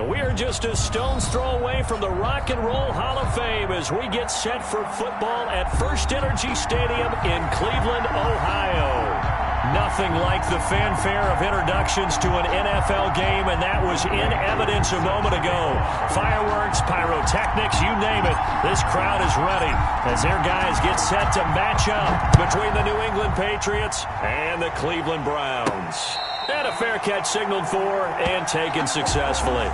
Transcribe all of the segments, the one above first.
We are just a stone's throw away from the Rock and Roll Hall of Fame as we get set for football at First Energy Stadium in Cleveland, Ohio. Nothing like the fanfare of introductions to an NFL game, and that was in evidence a moment ago. Fireworks, pyrotechnics, you name it. This crowd is ready as their guys get set to match up between the New England Patriots and the Cleveland Browns. And a fair catch signaled for and taken successfully.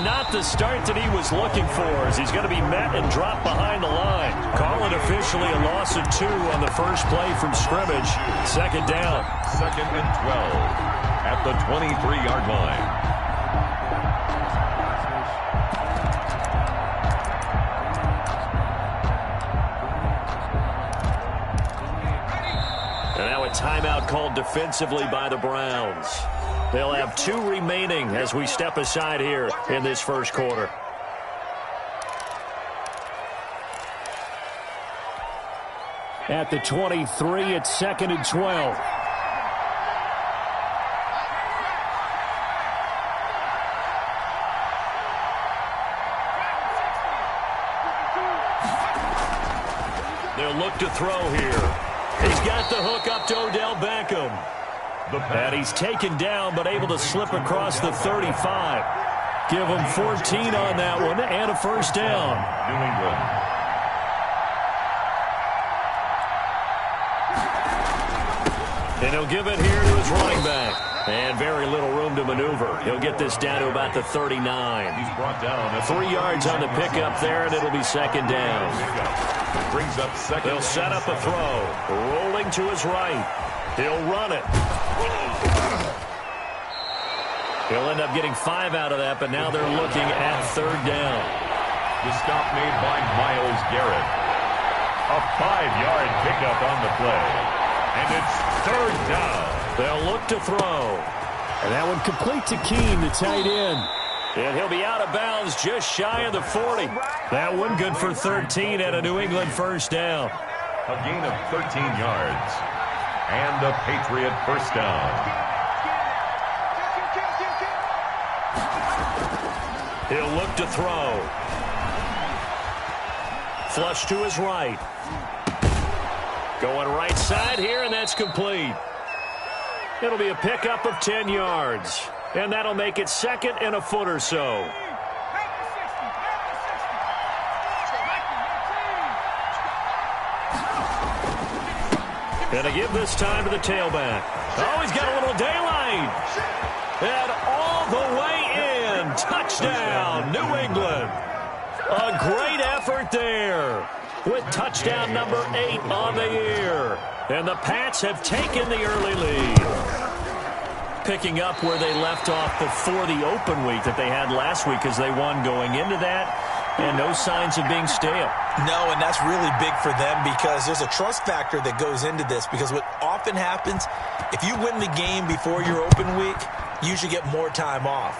Not the start that he was looking for as he's going to be met and dropped behind the line. Call it officially a loss of 2 on the first play from scrimmage. Second down. 2nd and 12 at the 23-yard line. And now a timeout called defensively by the Browns. They'll have 2 remaining as we step aside here in this first quarter. At the 23, it's 2nd and 12. They'll look to throw here. He's got the hook up to Odell Beckham. And he's taken down, but able to slip across the 35. Give him 14 on that one, and a first down. New England. And he'll give it here to his running back. And very little room to maneuver. He'll get this down to about the 39. He's brought down 3 yards on the pickup there, and it'll be second down. Brings up second. They'll set up a throw. Rolling to his right. He'll run it. He'll end up getting 5 out of that, but now they're looking at third down. The stop made by Myles Garrett. A 5-yard pickup on the play. And it's third down. They'll look to throw. And that one complete to Keene, the tight end. And he'll be out of bounds just shy of the 40. That one good for 13 and a New England first down. A gain of 13 yards. And a Patriot first down. He'll look to throw. Flush to his right. Going right side here, and that's complete. It'll be a pickup of 10 yards. And that'll make it 2nd and a foot or so. And to give this time to the tailback. Oh, he's got a little daylight. And all the way in. Touchdown, New England. A great effort there with touchdown number 8 on the year. And the Pats have taken the early lead. Picking up where they left off before the open week that they had last week as they won going into that. And no signs of being stale. No, and that's really big for them because there's a trust factor that goes into this. Because what often happens, if you win the game before your open week, you usually get more time off.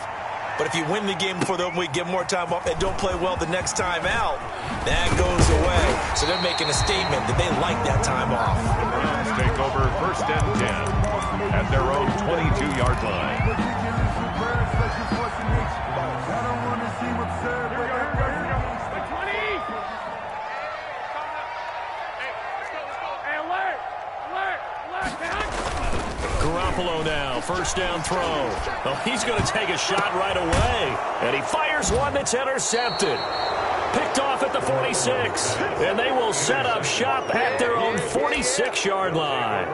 But if you win the game before the open week, get more time off, and don't play well the next time out, that goes away. So they're making a statement that they like that time off. The Browns take over 1st and 10 at their own 22-yard line. Garoppolo now, first down throw. Oh, he's going to take a shot right away. And he fires one that's intercepted. Picked off at the 46. And they will set up shop at their own 46-yard line.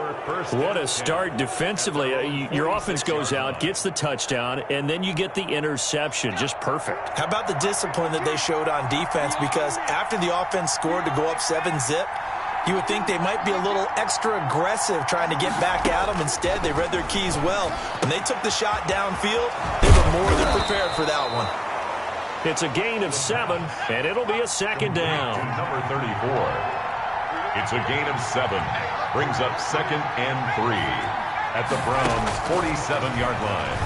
What a start defensively. Your offense goes out, gets the touchdown, and then you get the interception. Just perfect. How about the discipline that they showed on defense? Because after the offense scored to go up 7-zip, you would think they might be a little extra aggressive trying to get back at them. Instead, they read their keys well. When they took the shot downfield, they were more than prepared for that one. It's a gain of 7, and it'll be a second down. Number 34. It's a gain of 7. Brings up 2nd and 3 at the Browns' 47-yard line.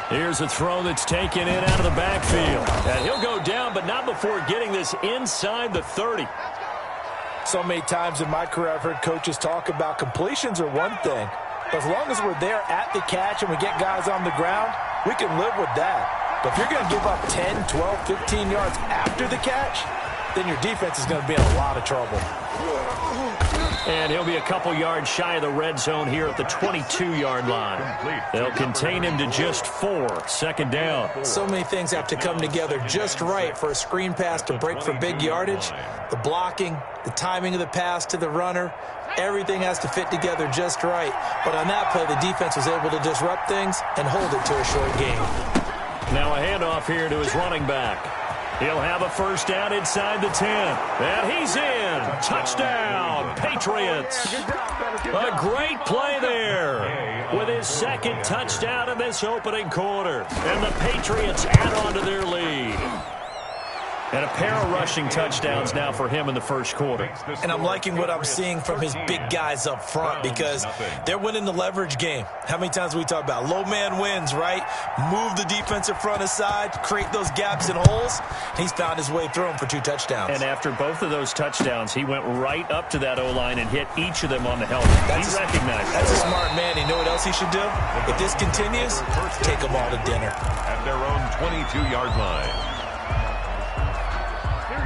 Here's a throw that's taken in out of the backfield. And he'll go down, but not before getting this inside the 30. So many times in my career I've heard coaches talk about completions are one thing. But as long as we're there at the catch and we get guys on the ground, we can live with that. But if you're going to give up 10, 12, 15 yards after the catch, then your defense is going to be in a lot of trouble. And he'll be a couple yards shy of the red zone here at the 22-yard line. They'll contain him to just 4. 2nd down. So many things have to come together just right for a screen pass to break for big yardage. The blocking, the timing of the pass to the runner, everything has to fit together just right. But on that play, the defense was able to disrupt things and hold it to a short game. Now a handoff here to his running back. He'll have a first down inside the 10. And he's in. Touchdown, Patriots. A great play there with his 2nd touchdown in this opening quarter. And the Patriots add on to their lead. And a pair of rushing touchdowns now for him in the first quarter. And I'm liking what I'm seeing from his big guys up front because they're winning the leverage game. How many times we talk about low man wins, right? Move the defensive front aside, create those gaps and holes. He's found his way through them for 2 touchdowns. And after both of those touchdowns, he went right up to that O-line and hit each of them on the helmet. He recognized it. That's a smart man. You know what else he should do? If this continues, take them all to dinner. At their own 22-yard line.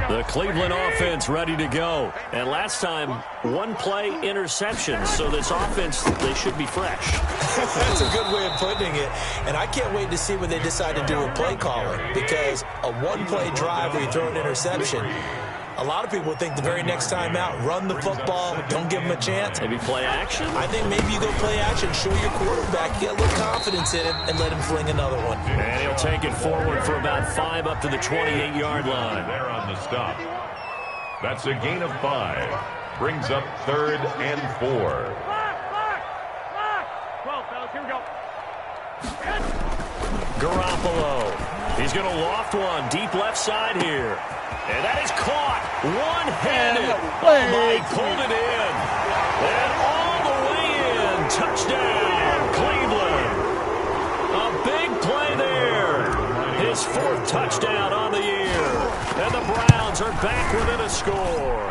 The Cleveland offense ready to go. And last time, 1 play interception. So this offense, they should be fresh. That's a good way of putting it. And I can't wait to see what they decide to do with play calling. Because a 1-play drive where you throw an interception, a lot of people think the very next time out, run the football, don't give them a chance. Maybe play action? I think maybe you go play action, show your quarterback, get a little confidence in him, and let him fling another one. And he'll take it forward for about 5 up to the 28-yard line. There on the stop. That's a gain of 5. Brings up 3rd and 4. Well, fellas, here we go. Garoppolo. He's going to loft one deep left side here. And that is caught one-handed. Oh, my, pulled it in. And all the way in. Touchdown, Cleveland. A big play there. His 4th touchdown on the year. And the Browns are back within a score.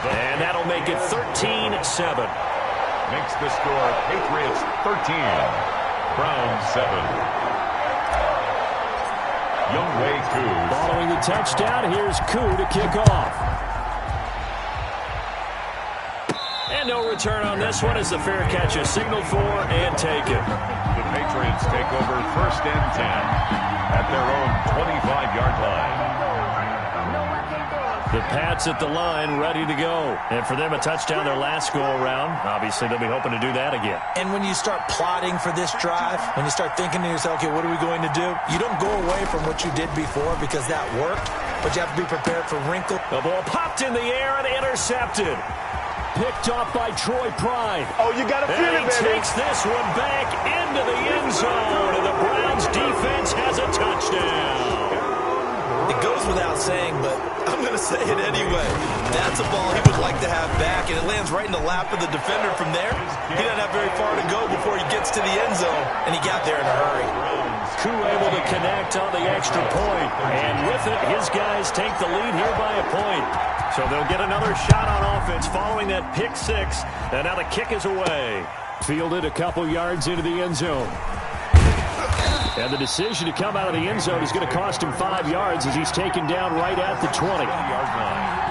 And that'll make it 13-7. Makes the score Patriots 13. Browns 7. Youngway Koo. Following the touchdown, here's Koo to kick off. And no return on this one as the fair catch is signaled for and taken. The Patriots take over 1st and 10 at their own 25-yard line. The Pats at the line ready to go. And for them, a touchdown their last go-around. Obviously, they'll be hoping to do that again. And when you start plotting for this drive, when you start thinking to yourself, okay, what are we going to do? You don't go away from what you did before because that worked, but you have to be prepared for wrinkle. The ball popped in the air and intercepted. Picked off by Troy Pride. Oh, you got to feel it, baby. Takes this one back into the end zone, and the Browns defense has a touchdown. It goes without saying, but I'm going to say it anyway. That's a ball he would like to have back, and it lands right in the lap of the defender from there. He doesn't have very far to go before he gets to the end zone, and he got there in a hurry. Koo able to connect on the extra point, and with it, his guys take the lead here by a point. So they'll get another shot on offense following that pick 6, and now the kick is away. Fielded a couple yards into the end zone. And the decision to come out of the end zone is going to cost him 5 yards as he's taken down right at the 20-yard line.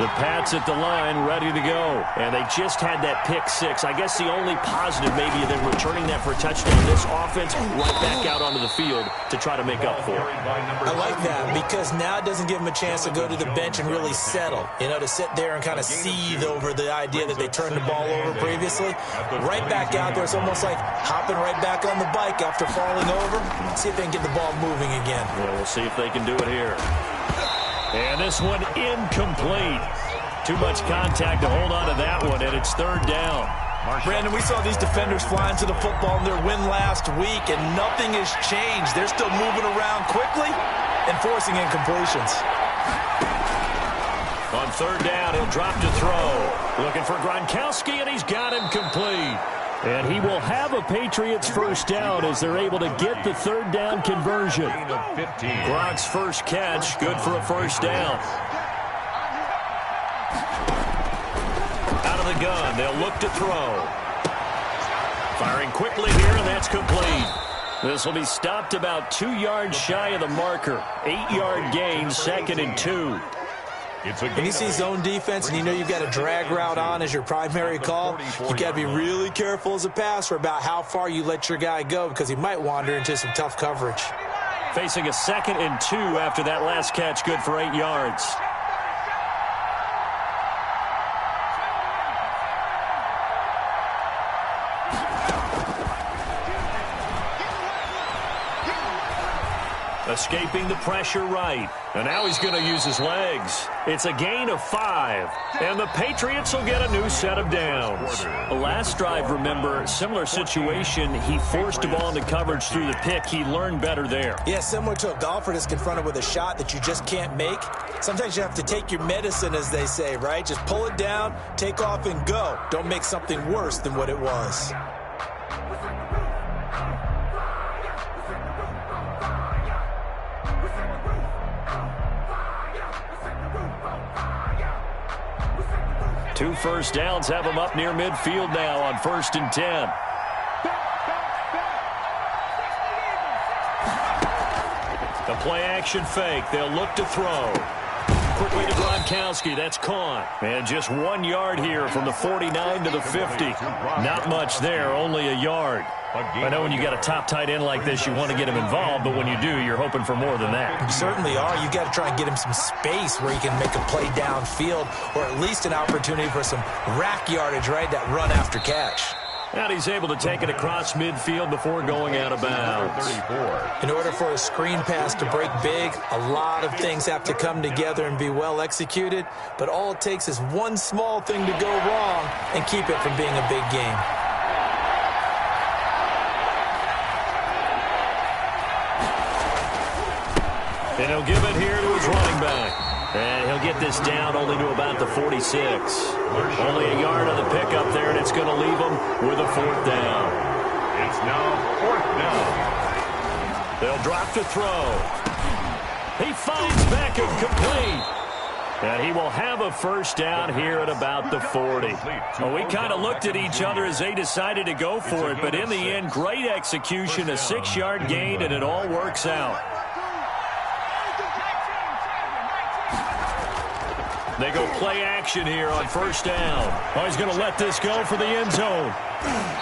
The Pats at the line ready to go. And they just had that pick 6. I guess the only positive maybe of them returning that for a touchdown. This offense right back out onto the field to try to make up for it. I like that because now it doesn't give them a chance to go to the bench and really settle. You know, to sit there and kind of seethe over the idea that they turned the ball over previously. Right back out there. It's almost like hopping right back on the bike after falling over. See if they can get the ball moving again. Well, we'll see if they can do it here. And this one incomplete. Too much contact to hold on to that one, and it's 3rd down. Brandon, we saw these defenders flying to the football in their win last week, and nothing has changed. They're still moving around quickly and forcing incompletions. On third down, he'll drop to throw. Looking for Gronkowski, and he's got him complete. And he will have a Patriots first down as they're able to get the third down conversion. Gronk's first catch, good for a first down. Out of the gun, they'll look to throw. Firing quickly here, and that's complete. This will be stopped about 2 yards shy of the marker. 8-yard gain, 2nd and 2. When you see zone defense and you know you've got a drag route on as your primary call, you've got to be really careful as a passer about how far you let your guy go because he might wander into some tough coverage. Facing a 2nd and 2 after that last catch, good for 8 yards. Escaping the pressure right. And now he's going to use his legs. It's a gain of 5. And the Patriots will get a new set of downs. The last drive, remember, similar situation. He forced a ball into coverage through the pick. He learned better there. Yeah, similar to a golfer that's confronted with a shot that you just can't make. Sometimes you have to take your medicine, as they say, right? Just pull it down, take off, and go. Don't make something worse than what it was. Two first downs have him up near midfield now on 1st and 10. The play action fake. They'll look to throw. Quickly to Gronkowski. That's caught. And just 1 yard here from the 49 to the 50. Not much there, only a yard. I know when you got a top tight end like this, you want to get him involved, but when you do, you're hoping for more than that. You certainly are. You've got to try and get him some space where he can make a play downfield or at least an opportunity for some rack yardage, right? That run after catch. And he's able to take it across midfield before going out of bounds. In order for a screen pass to break big, a lot of things have to come together and be well executed, but all it takes is one small thing to go wrong and keep it from being a big game. And he'll give it here to his running back. And he'll get this down only to about the 46. Only a yard on the pickup there, and it's going to leave him with a 4th down. It's now 4th down. They'll drop to throw. He finds Beckham complete. And he will have a first down here at about the 40. Well, we kind of looked at each other as they decided to go for it, but in the end, great execution, a 6-yard gain, and it all works out. They go play action here on 1st down. Oh, he's going to let this go for the end zone.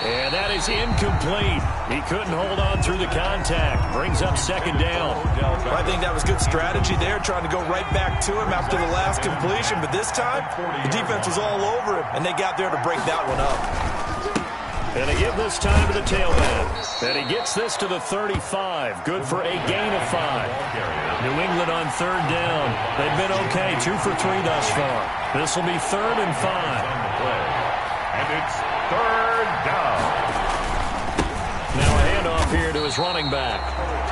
And that is incomplete. He couldn't hold on through the contact. Brings up 2nd down. Well, I think that was good strategy there, trying to go right back to him after the last completion. But this time, the defense was all over him, and they got there to break that one up. And they give this time to the tailback. And he gets this to the 35. Good for a gain of 5. New England on 3rd down. They've been okay, 2 for 3 thus far. This will be 3rd and 5. And it's 3rd down. Now a handoff here to his running back.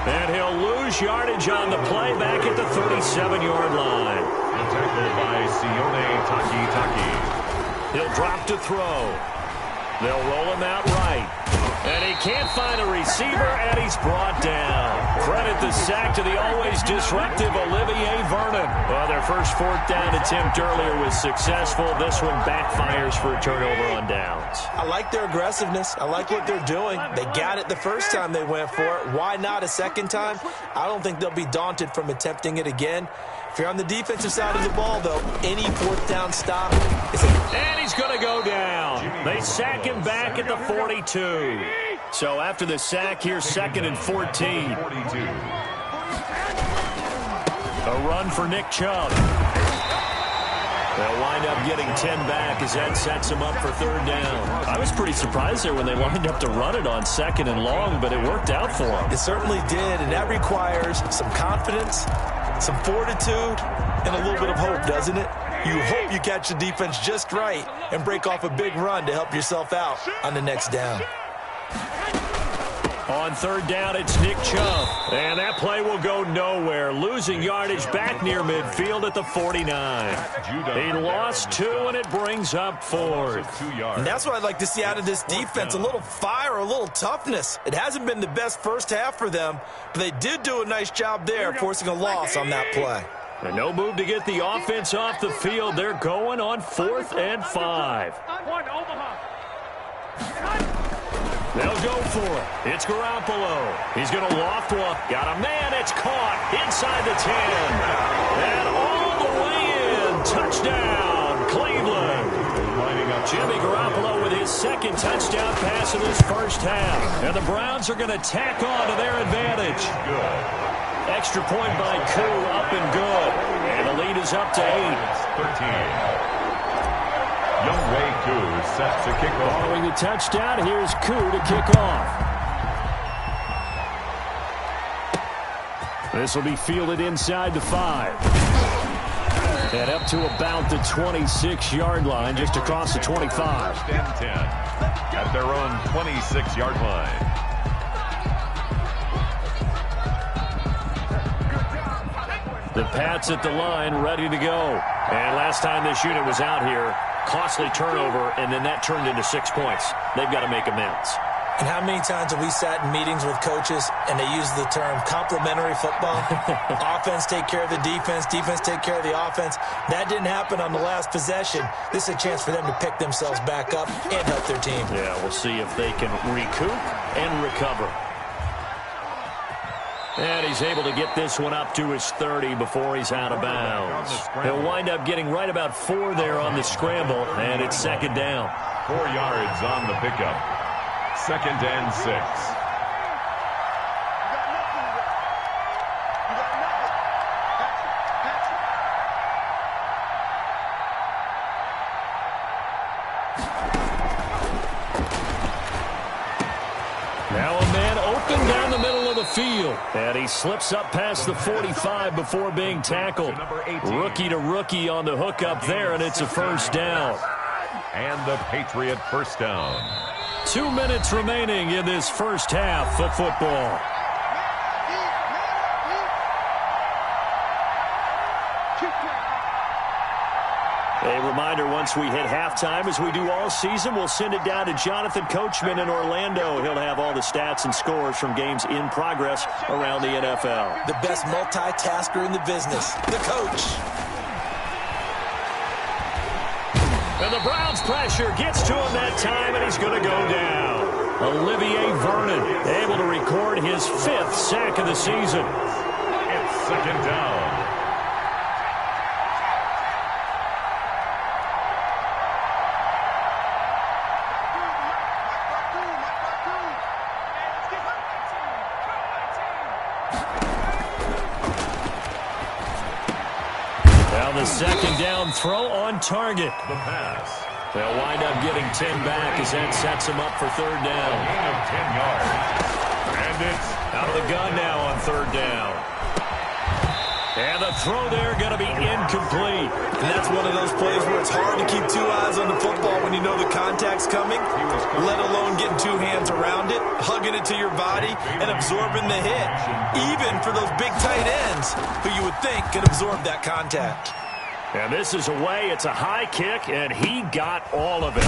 And he'll lose yardage on the play back at the 37-yard line. Tackled by Sione Taki. He'll drop to throw. They'll roll him out right. And he can't find a receiver, and he's brought down. Credit the sack to the always disruptive Olivier Vernon. Well, their first 4th down attempt earlier was successful. This one backfires for a turnover on downs. I like their aggressiveness. I like what they're doing. They got it the first time they went for it. Why not a second time? I don't think they'll be daunted from attempting it again. If you're on the defensive side of the ball, though, any 4th down stop is And he's going to go down. They sack him back at the 42. So after the sack, here's 2nd and 14. A run for Nick Chubb. They'll wind up getting 10 back as that sets them up for 3rd down. I was pretty surprised there when they lined up to run it on 2nd and long, but it worked out for them. It certainly did, and that requires some confidence, some fortitude, and a little bit of hope, doesn't it? You hope you catch the defense just right and break off a big run to help yourself out on the next down. On third down, it's Nick Chubb. And that play will go nowhere. Losing yardage back near midfield at the 49. He lost 2, and it brings up 4th. And that's what I'd like to see out of this defense, a little fire, a little toughness. It hasn't been the best first half for them, but they did do a nice job there, forcing a loss on that play. And no move to get the offense off the field. They're going on 4th and 5. They'll go for it. It's Garoppolo. He's going to loft one. Got a man. It's caught inside the 10. And all the way in. Touchdown, Cleveland. Jimmy Garoppolo with his second touchdown pass in his first half. And the Browns are going to tack on to their advantage. Good. Extra point by Koo, up and good. And the lead is up to 8. 13. Younghoe Koo is set to kick off. Following the touchdown, here's Koo to kick off. This will be fielded inside the 5. And up to about the 26-yard line, just across the 25. First and 10 at their own 26-yard line. The Pats at the line, ready to go. And last time this unit was out here, costly turnover, and then that turned into 6 points. They've got to make amends. And how many times have we sat in meetings with coaches and they use the term complementary football? Offense take care of the defense, defense take care of the offense. That didn't happen on the last possession. This is a chance for them to pick themselves back up and help their team. Yeah, we'll see if they can recoup and recover. And he's able to get this one up to his 30 before he's out of bounds. He'll wind up getting right about 4 there on the scramble, and it's second down. 4 yards on the pickup. Second and 6. Now a man open down the middle of the field. And he slips up past the 45 before being tackled. Rookie to rookie on the hook up there, and it's a first down. And the Patriot first down. 2 minutes remaining in this first half of football. A reminder, once we hit halftime, as we do all season, we'll send it down to Jonathan Coachman in Orlando. He'll have all the stats and scores from games in progress around the NFL. The best multitasker in the business, the coach. And the Browns pressure gets to him that time, and he's going to go down. Olivier Vernon able to record his 5th sack of the season. It's second down. The second down throw on target. The pass. They'll wind up getting 10 back as that sets them up for third down. A gain of 10 yards. And it's out of the gun now on third down. And the throw there going to be incomplete. And that's one of those plays where it's hard to keep 2 eyes on the football when you know the contact's coming, let alone getting 2 hands around it, hugging it to your body, and absorbing the hit. Even for those big tight ends who you would think can absorb that contact. And this is away. It's a high kick, and he got all of it.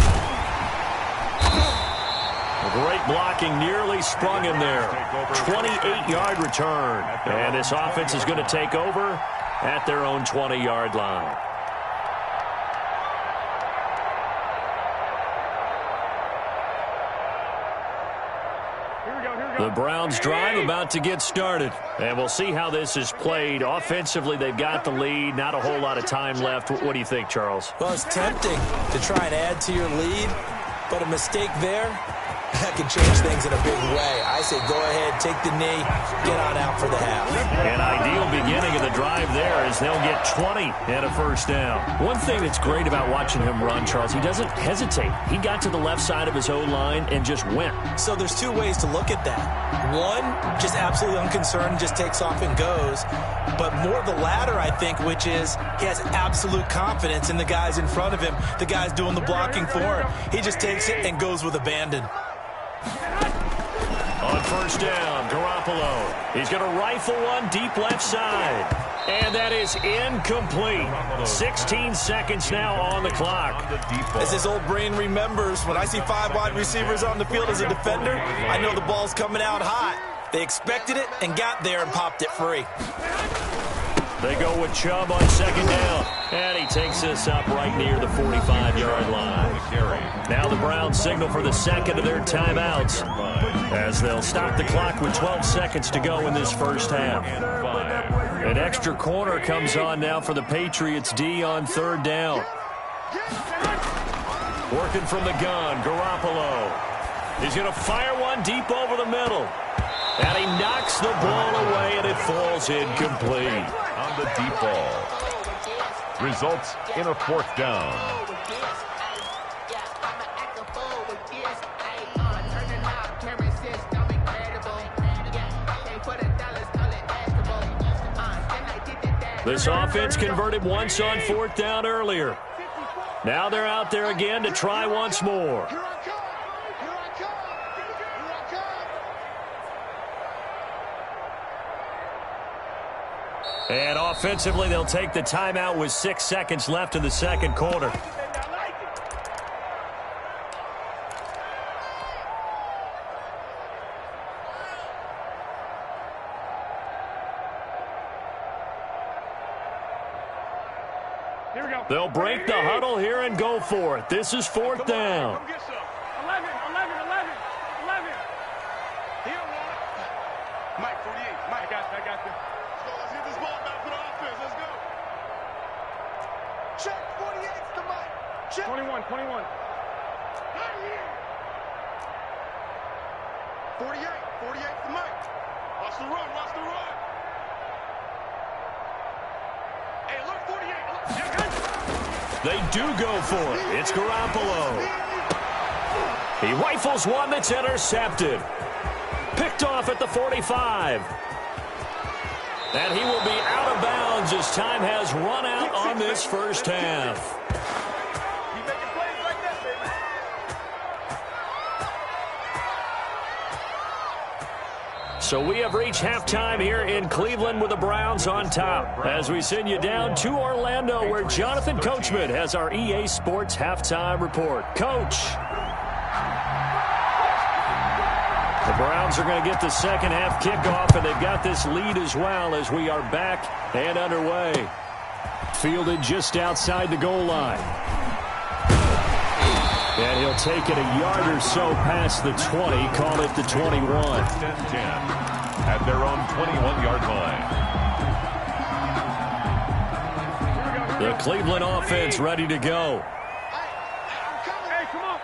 Great blocking, nearly sprung him there. 28-yard return. And this offense is going to take over at their own 20-yard line. The Browns drive about to get started. And we'll see how this is played. Offensively, they've got the lead. Not a whole lot of time left. What do you think, Charles? Well, it's tempting to try and add to your lead, but a mistake there that can change things in a big way. I say go ahead, take the knee, get on out for the half. An ideal beginning of the drive there as they'll get 20 and a first down. One thing that's great about watching him run, Charles, he doesn't hesitate. He got to the left side of his O-line and just went. So there's two ways to look at that. One, just absolutely unconcerned, just takes off and goes. But more the latter, I think, which is he has absolute confidence in the guys in front of him, the guys doing the blocking for him. He just takes it and goes with abandon. On first down, Garoppolo. He's going to rifle one deep left side. And that is incomplete. 16 seconds now on the clock. As his old brain remembers, when I see 5 wide receivers on the field as a defender, I know the ball's coming out hot. They expected it and got there and popped it free. They go with Chubb on second down. And he takes this up right near the 45-yard line. Now the Browns signal for the second of their timeouts as they'll stop the clock with 12 seconds to go in this first half. An extra corner comes on now for the Patriots D on third down. Working from the gun, Garoppolo. He's going to fire one deep over the middle. And he knocks the ball away, and it falls incomplete. On the deep ball. Results in a fourth down. This offense converted once on fourth down earlier. Now they're out there again to try once more. And offensively, they'll take the timeout with 6 seconds left in the second quarter. Here we go. They'll break the huddle here and go for it. This is fourth down. Come get some. 11. Here, Mike, 48. Mike, I got you. Let's get this ball back for the offense. Let's go. Check 48's to Mike. Check. 21. 48. 48's to Mike. Watch the run. Hey, look, 48. They do go for it. It's Garoppolo. He rifles one that's intercepted. Picked off at the 45. And he will be out of bounds as time has run out on this first half. Keep making plays like that, baby. So we have reached halftime here in Cleveland with the Browns on top. As we send you down to Orlando, where Jonathan Coachman has our EA Sports halftime report. Coach. The Browns are going to get the second half kickoff, and they've got this lead as well as we are back and underway. Fielded just outside the goal line. And he'll take it a yard or so past the 20, call it the 21. 10-10 at their own 21-yard line. The Cleveland offense ready to go. Hey, come on.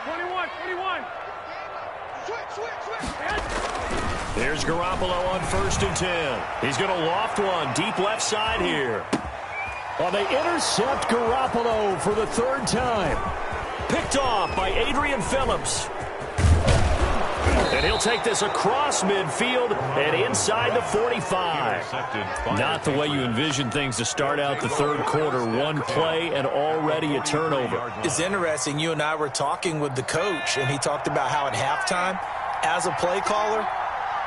21. Switch. Here's Garoppolo on 1st and 10. He's going to loft one deep left side here. Well, they intercept Garoppolo for the third time. Picked off by Adrian Phillips. And he'll take this across midfield and inside the 45. Not the way you envision things to start out the third quarter. One play and already a turnover. It's interesting. You and I were talking with the coach, and he talked about how at halftime, as a play caller,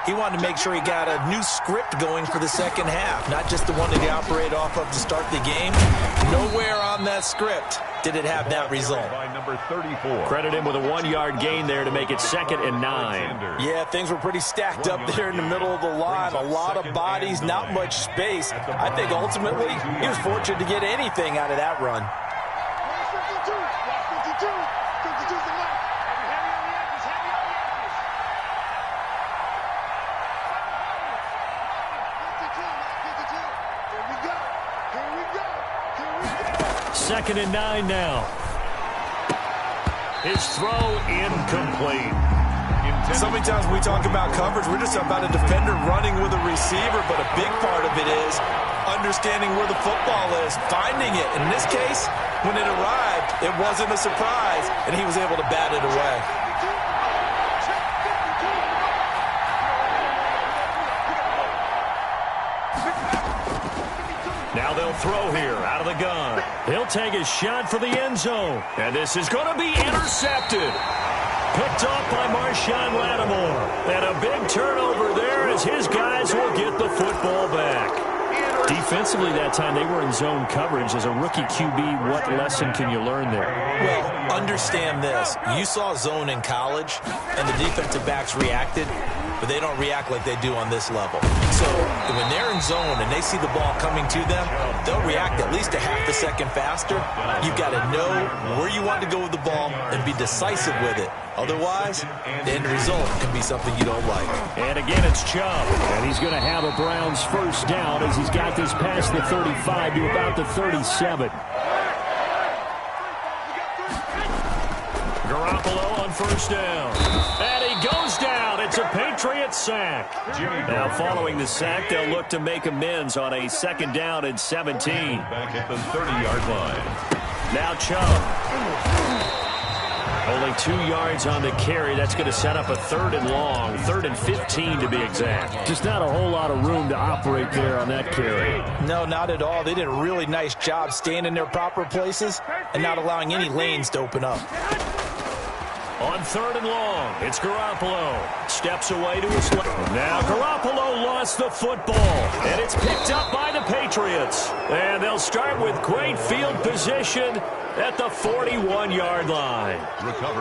he wanted to make sure he got a new script going for the second half, not just the one that he operated off of to start the game. Nowhere on that script did it have that result. By number 34. Credit him with a 1-yard gain there to make it 2nd and 9. Yeah, things were pretty stacked up there in the middle of the line. A lot of bodies, not much space. I think ultimately he was fortunate to get anything out of that run. Here we go. 2nd and 9 now. His throw incomplete. So many times when we talk about coverage, we're just about a defender running with a receiver, but a big part of it is understanding where the football is, finding it. In this case, when it arrived, it wasn't a surprise, and he was able to bat it away. Now they'll throw here out of the gun. He'll take a shot for the end zone, and this is going to be intercepted. Picked off by Marshawn Lattimore. And a big turnover there as his guys will get the football back. Defensively that time, they were in zone coverage. As a rookie QB, what lesson can you learn there? Well, understand this. You saw zone in college, and the defensive backs reacted, but they don't react like they do on this level. So when they're in zone and they see the ball coming to them, they'll react at least a half a second faster. You've got to know where you want to go with the ball and be decisive with it. Otherwise, the end result can be something you don't like. And again, it's Chubb. And he's going to have a Browns first down as he's got this past the 35 to about the 37. Garoppolo on first down. And he goes down. It's a Patriot sack. Now following the sack, they'll look to make amends on a second down and 17. Back at the 30-yard line. Now Chubb. Only 2 yards on the carry. That's going to set up a 3rd and long, 3rd and 15 to be exact. Just not a whole lot of room to operate there on that carry. No, not at all. They did a really nice job staying in their proper places and not allowing any lanes to open up. On 3rd and long, it's Garoppolo. Steps away to his left. Now Garoppolo lost the football, and it's picked up by the Patriots. And they'll start with great field position at the 41-yard line.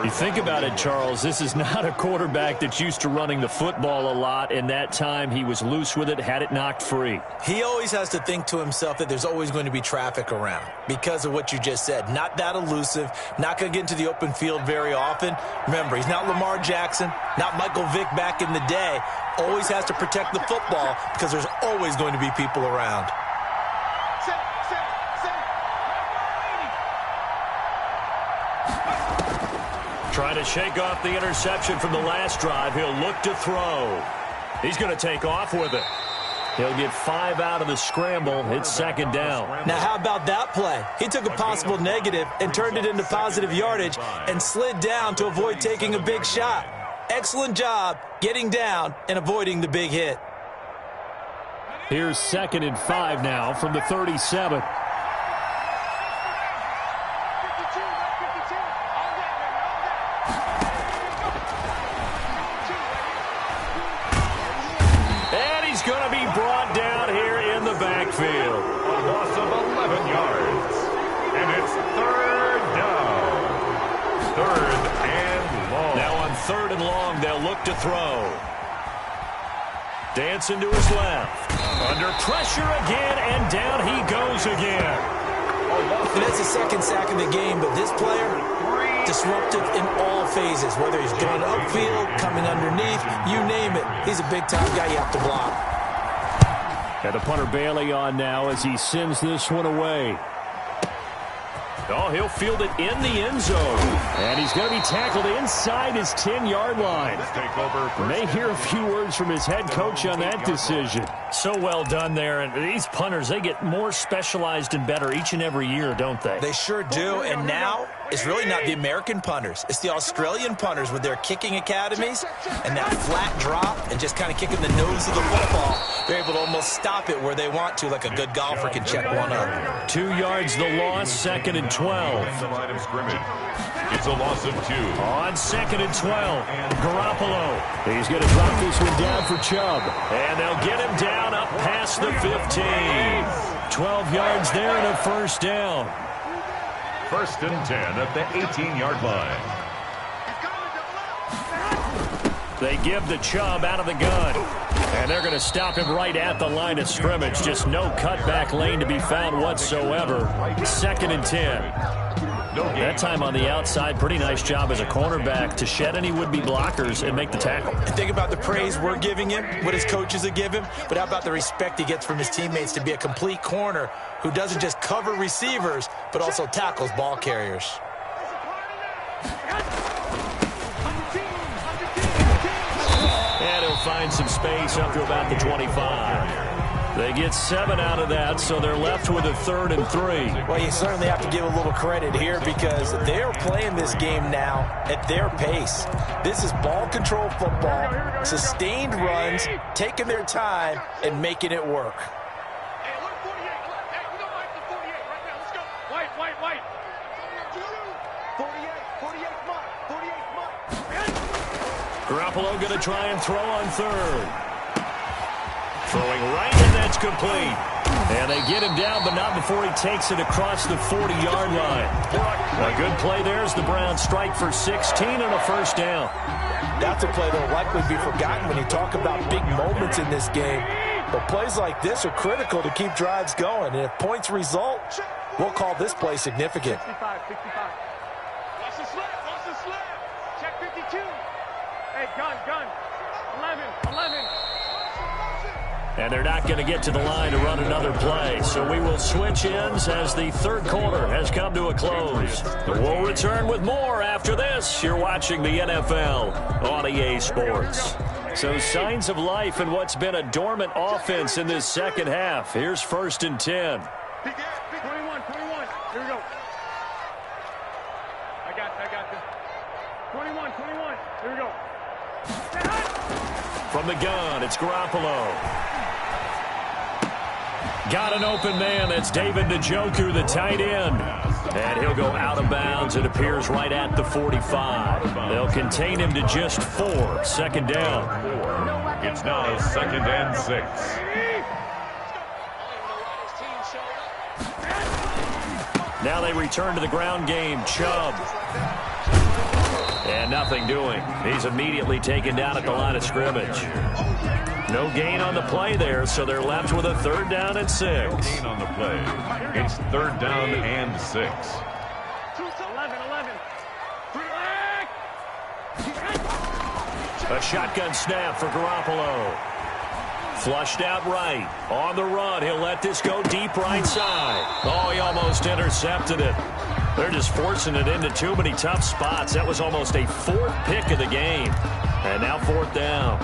You think about it, Charles, this is not a quarterback that's used to running the football a lot, and that time he was loose with it, had it knocked free. He always has to think to himself that there's always going to be traffic around because of what you just said. Not that elusive, not going to get into the open field very often. Remember, he's not Lamar Jackson, not Michael Vick back in the day. Always has to protect the football because there's always going to be people around. Trying to shake off the interception from the last drive. He'll look to throw. He's going to take off with it. He'll get 5 out of the scramble. It's 2nd down. Now, how about that play? He took a possible negative and turned it into positive yardage and slid down to avoid taking a big shot. Excellent job getting down and avoiding the big hit. Here's 2nd and 5 now from the 37. Going to be brought down here in the backfield. A loss of 11 yards. And it's 3rd down. 3rd and long. Now on 3rd and long, they'll look to throw. Dancing to his left. Under pressure again, and down he goes again. And that's the 2nd sack of the game, but this player, disruptive in all phases, whether he's going upfield, coming underneath, you name it. He's a big-time guy you have to block. And the punter Bailey on now as he sends this one away. Oh, he'll field it in the end zone. And he's going to be tackled inside his 10-yard line. May hear a few words from his head coach on that decision. So well done there. And these punters, they get more specialized and better each and every year, don't they? They sure do. And now it's really not the American punters. It's the Australian punters with their kicking academies and that flat drop and just kind of kicking the nose of the football. They're able to almost stop it where they want to, like a good golfer can check one up. 2 yards the loss, 2nd and 12. It's a loss of 2. On 2nd and 12, Garoppolo. He's going to drop this one down for Chubb. And they'll get him down up past the 15. 12 yards there and a 1st down. 1st and 10 at the 18-yard line. They give the Chubb out of the gun. And they're going to stop him right at the line of scrimmage. Just no cutback lane to be found whatsoever. 2nd and 10. That time on the outside, pretty nice job as a cornerback to shed any would-be blockers and make the tackle. And think about the praise we're giving him, what his coaches are giving him, but how about the respect he gets from his teammates to be a complete corner who doesn't just cover receivers, but also tackles ball carriers. find some space up to about the 25. They get 7 out of that, so they're left with a 3rd and 3. Well, you certainly have to give a little credit here because they're playing this game now at their pace. This is ball control football, sustained runs, taking their time, and making it work. Hey, look, 48. Hey, we don't like the 48 right now. Let's go. White. 48, mark. 48, mark. Garoppolo going to try and throw on 3rd. Throwing right, and that's complete. And they get him down, but not before he takes it across the 40-yard line. A good play there as the Browns strike for 16 and a first down. That's a play that will likely be forgotten when you talk about big moments in this game. But plays like this are critical to keep drives going. And if points result, we'll call this play significant. 65. Watch the slip. Check 52. Hey, gun. 11. And they're not going to get to the line to run another play. So we will switch ends as the 3rd quarter has come to a close. We'll return with more after this. You're watching the NFL on EA Sports. So signs of life in what's been a dormant offense in this second half. Here's 1st and 10. 21. Here we go. I got this. 21. Here we go. From the gun, it's Garoppolo. Got an open man. That's David Njoku, the tight end. And he'll go out of bounds. It appears right at the 45. They'll contain him to just 4. 2nd down. It's now 2nd and 6. Now they return to the ground game. Chubb. And nothing doing. He's immediately taken down at the line of scrimmage. No gain on the play there, so they're left with a 3rd down and 6. No gain on the play. It's 3rd down and 6. 11. A shotgun snap for Garoppolo. Flushed out right. On the run. He'll let this go deep right side. Oh, he almost intercepted it. They're just forcing it into too many tough spots. That was almost a 4th pick of the game. And now 4th down.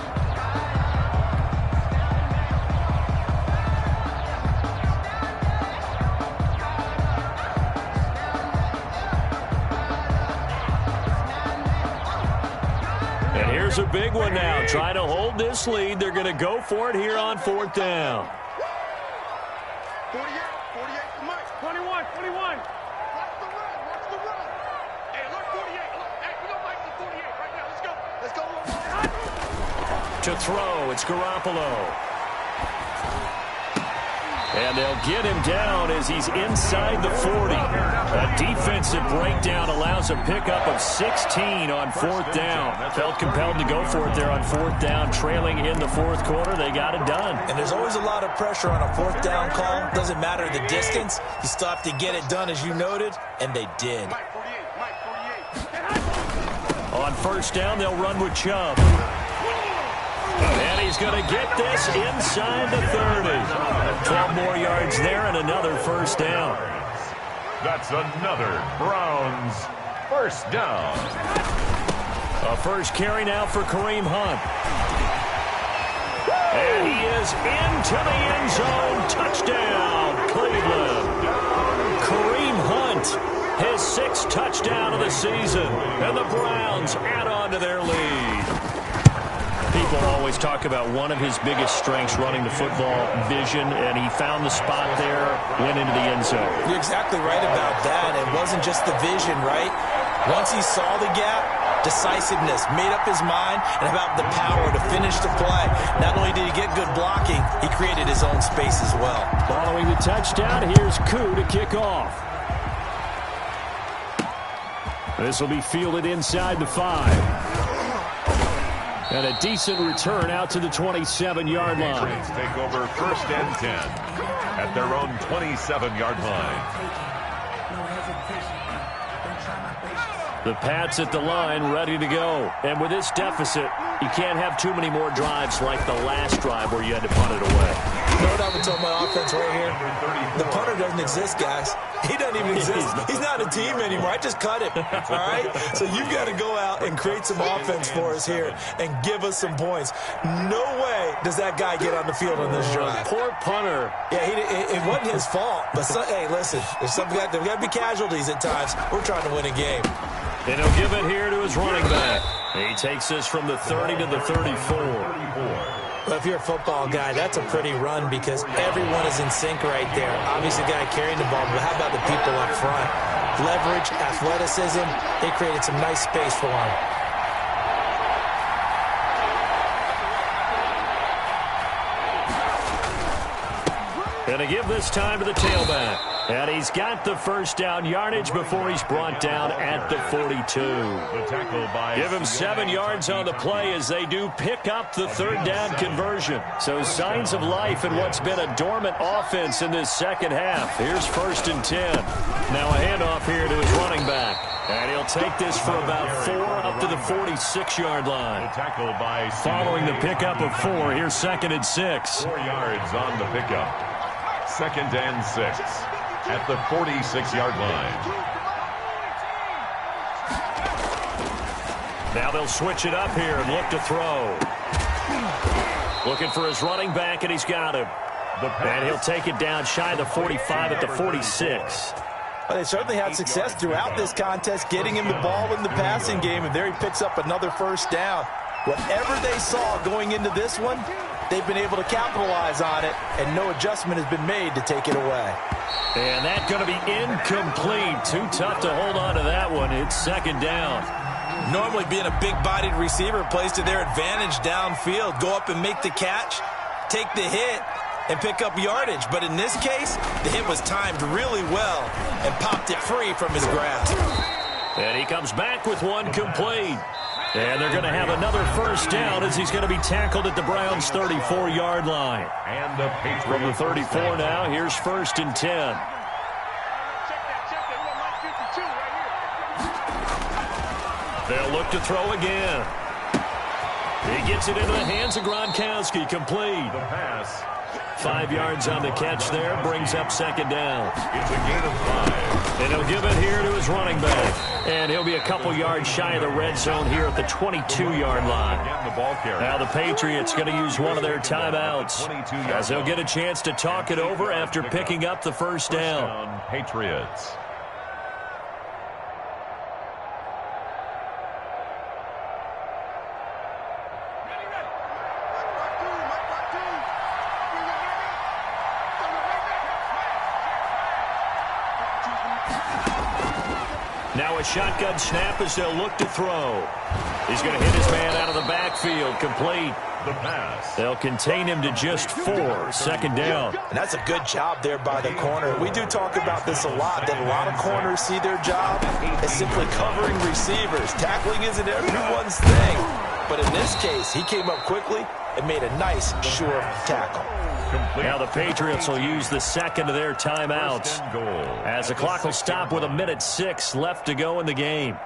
And here's a big one now. Trying to hold this lead. They're going to go for it here on 4th down. 48 to Mike. 21. Watch the run. Hey, look, 48. Hey, we don't like the 48 right now. Let's go. To throw, it's Garoppolo. And they'll get him down as he's inside the 40. A defensive breakdown allows a pickup of 16 on 4th down. Felt compelled to go for it there on 4th down, trailing in the 4th quarter. They got it done. And there's always a lot of pressure on a 4th down call. Doesn't matter the distance. You still have to get it done, as you noted, and they did. Mike 48. On 1st down, they'll run with Chubb. And he's going to get this inside the 30. 12 more yards there and another 1st down. That's another Browns 1st down. A first carry now for Kareem Hunt. And he is into the end zone. Touchdown, Cleveland. Kareem Hunt, his 6th touchdown of the season. And the Browns add on to their lead. People always talk about one of his biggest strengths running the football, vision, and he found the spot there, went into the end zone. You're exactly right about that. It wasn't just the vision, right? Once he saw the gap, decisiveness, made up his mind, and about the power to finish the play. Not only did he get good blocking, he created his own space as well. Following the touchdown, here's Koo to kick off. This will be fielded inside the 5. And a decent return out to the 27-yard line. Patriots take over 1st and 10 at their own 27-yard line. The Pats at the line ready to go. And with this deficit, You can't have too many more drives like the last drive where you had to punt it away. You know what I would tell my offense right here? The punter doesn't exist, guys. He doesn't even exist. He's not a team anymore. I just cut him, all right? So you've got to go out and create some offense for us here and give us some points. No way does that guy get on the field on this drive. Poor punter. Yeah, it wasn't his fault. But, hey, listen, there's got to be casualties at times. We're trying to win a game. And he'll give it here to his running back. He takes this from the 30 to the 34. Well, if you're a football guy, that's a pretty run because everyone is in sync right there. Obviously, the guy carrying the ball, but how about the people up front? Leverage, athleticism, they created some nice space for him. Gonna give this time to the tailback. And he's got the first down yardage before he's brought down at the 42. The tackle by Give him 7 yards on the play as they do pick up the third down conversion. So signs of life in what's been a dormant offense in this second half. Here's 1st and 10. Now a handoff here to his running back. And he'll take this for about 4 up to the 46-yard line. The tackle by Following the pickup of 4, here's 2nd and 6. 4 yards on the pickup. 2nd and 6 at the 46-yard line. Now they'll switch it up here and look to throw. Looking for his running back, and he's got him. And he'll take it down shy of the 45 at the 46. Well, they certainly had success throughout this contest, getting him the ball in the passing game, and there he picks up another first down. Whatever they saw going into this one, they've been able to capitalize on it, and no adjustment has been made to take it away. And that's going to be incomplete. Too tough to hold on to that one. It's 2nd down. Normally being a big-bodied receiver plays to their advantage downfield. Go up and make the catch, take the hit, and pick up yardage. But in this case, the hit was timed really well and popped it free from his grasp. And he comes back with one complete. And they're going to have another first down as he's going to be tackled at the Browns' 34-yard line. And the Patriots from the 34 now, here's 1st and 10. They'll look to throw again. He gets it into the hands of Gronkowski, complete. The pass. 5 yards on the catch there, brings up 2nd down. It's a gain of 5. And he'll give it here to his running back. And he'll be a couple yards shy of the red zone here at the 22-yard line. Again, the ball carrier. Now the Patriots going to use one of their timeouts as they'll get a chance to talk it over after picking up the first down. Patriots. Now a shotgun snap as they'll look to throw. He's going to hit his man out of the backfield, complete. The pass. They'll contain him to just 4, 2nd down. And that's a good job there by the corner. We do talk about this a lot, that a lot of corners see their job as simply covering receivers. Tackling isn't everyone's thing. But in this case, he came up quickly and made a nice, sure tackle. Now the Patriots will use the second of their timeouts as the clock will stop with 1:06 left to go in the game.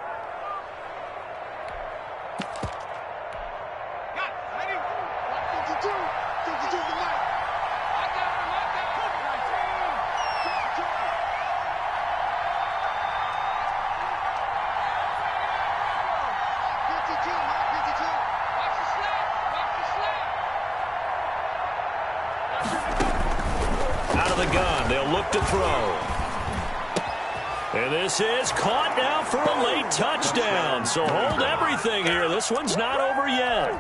Out of the gun, they'll look to throw. And this is caught now for a late touchdown. So hold everything here. This one's not over yet.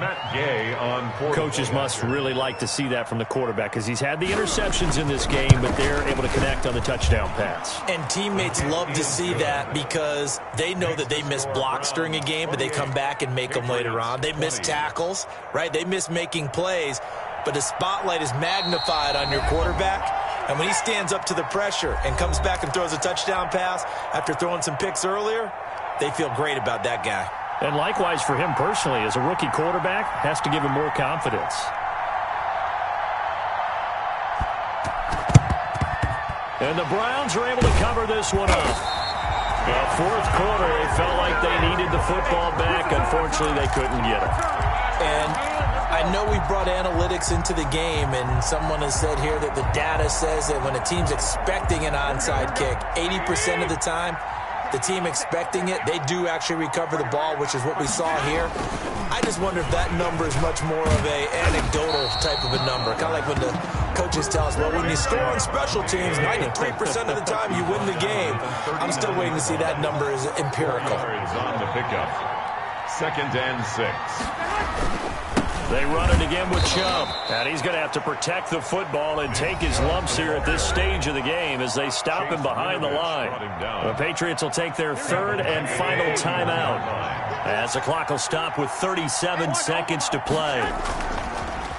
Matt Gay on fourth. Coaches must really like to see that from the quarterback because he's had the interceptions in this game, but they're able to connect on the touchdown pass. And teammates love to see that because they know that they miss blocks during a game, but they come back and make them later on. They miss tackles, right? They miss making plays, but the spotlight is magnified on your quarterback. And when he stands up to the pressure and comes back and throws a touchdown pass after throwing some picks earlier, they feel great about that guy. And likewise for him personally, as a rookie quarterback, has to give him more confidence. And the Browns are able to cover this one up. Well, fourth quarter, it felt like they needed the football back. Unfortunately, they couldn't get it. And I know we brought analytics into the game, and someone has said here that the data says that when a team's expecting an onside kick, 80% of the time, the team expecting it, they do actually recover the ball, which is what we saw here. I just wonder if that number is much more of a anecdotal type of a number. Kind of like when the coaches tell us, well, when you score on special teams, 93% of the time you win the game. I'm still waiting to see that number is empirical. On the pickup. 2nd and 6. They run it again with Chubb. And he's going to have to protect the football and take his lumps here at this stage of the game as they stop him behind the line. The Patriots will take their 3rd and final timeout as the clock will stop with 37 seconds to play.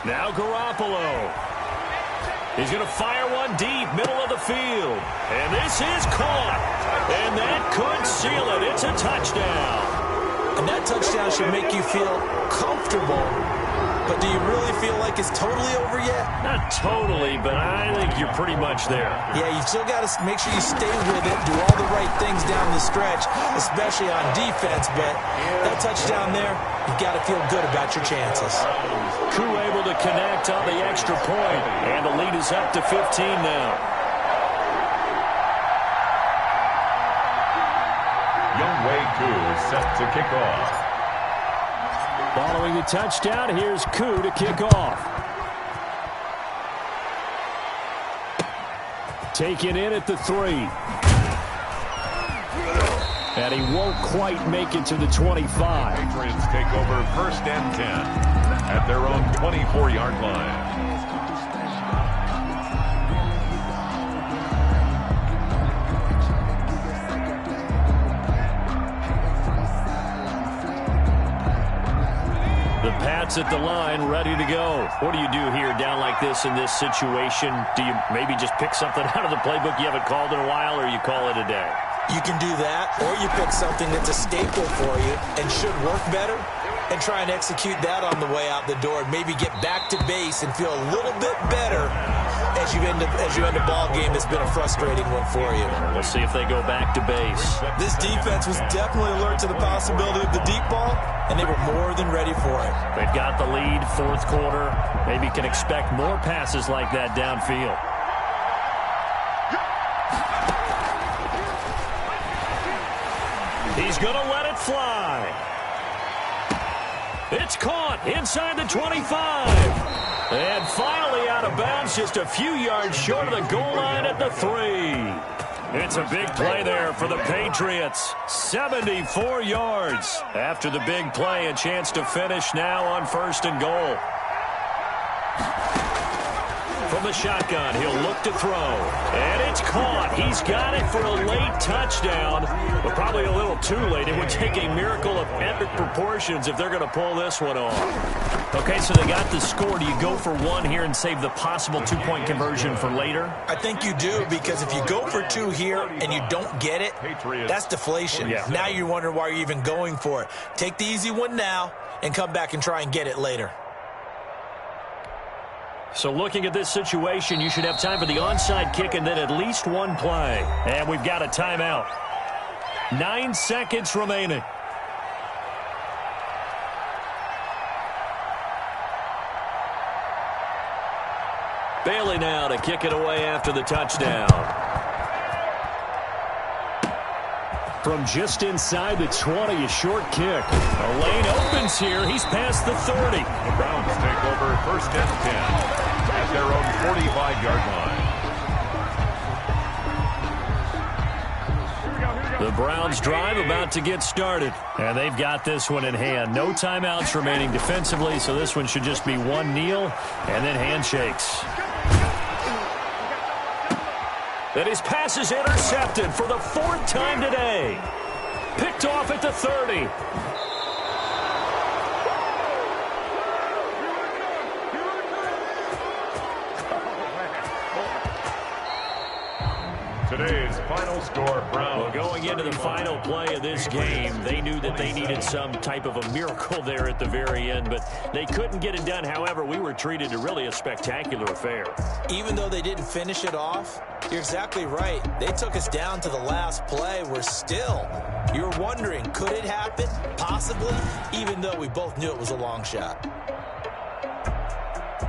Now Garoppolo. He's going to fire one deep, middle of the field. And this is caught. And that could seal it. It's a touchdown. And that touchdown should make you feel comfortable. But do you really feel like it's totally over yet? Not totally, but I think you're pretty much there. Yeah, you still got to make sure you stay with it, do all the right things down the stretch, especially on defense. But that touchdown there, you've got to feel good about your chances. Koo able to connect on the extra point, and the lead is up to 15 now. Younghoe Koo is set to kick off. Following the touchdown, here's Koo to kick off. Taken in at the 3. And he won't quite make it to the 25. Patriots take over 1st and 10 at their own 24-yard line. The Pats at the line, ready to go. What do you do here down like this in this situation? Do you maybe just pick something out of the playbook you haven't called in a while, or you call it a day? You can do that, or you pick something that's a staple for you and should work better and try and execute that on the way out the door and maybe get back to base and feel a little bit better as you end a ball game that's been a frustrating one for you. We'll see if they go back to base. This defense was definitely alert to the possibility of the deep ball, and they were more than ready for it. They've got the lead, fourth quarter. Maybe can expect more passes like that downfield. He's going to let it fly. It's caught inside the 25. And finally out of bounds, just a few yards short of the goal line at the 3. It's a big play there for the Patriots. 74 yards. After the big play, a chance to finish now on 1st and goal. From the shotgun, he'll look to throw. And it's caught. He's got it for a late touchdown, but probably a little too late. It would take a miracle of epic proportions if they're going to pull this one off. Okay, so they got the score. Do you go for 1 here and save the possible 2-point conversion for later? I think you do, because if you go for 2 here and you don't get it, that's deflation. Yeah. Now you wonder why you're even going for it. Take the easy one now and come back and try and get it later. So looking at this situation, you should have time for the onside kick and then at least 1 play. And we've got a timeout. 9 seconds remaining. Bailey now to kick it away after the touchdown. From just inside the 20, a short kick. A lane opens here. He's past the 30. The Browns take over 1st and 10 at their own 45-yard line. The Browns drive about to get started, and they've got this one in hand. No timeouts remaining defensively, so this one should just be 1 kneel and then handshakes. And his pass is intercepted for the 4th time today. Picked off at the 30. Today's final score, Browns. Well, going into the final play of this game, they knew that they needed some type of a miracle there at the very end, but they couldn't get it done. However, we were treated to really a spectacular affair. Even though they didn't finish it off, you're exactly right. They took us down to the last play. You're wondering, could it happen? Possibly, even though we both knew it was a long shot.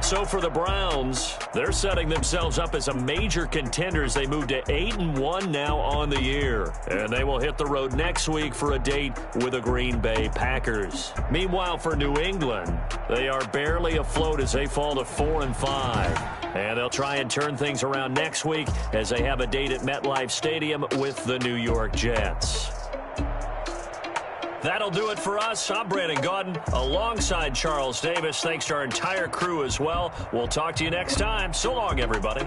So for the Browns, they're setting themselves up as a major contender as they move to 8-1 now on the year. And they will hit the road next week for a date with the Green Bay Packers. Meanwhile, for New England, they are barely afloat as they fall to 4-5. And they'll try and turn things around next week as they have a date at MetLife Stadium with the New York Jets. That'll do it for us. I'm Brandon Gaudin alongside Charles Davis. Thanks to our entire crew as well. We'll talk to you next time. So long, everybody.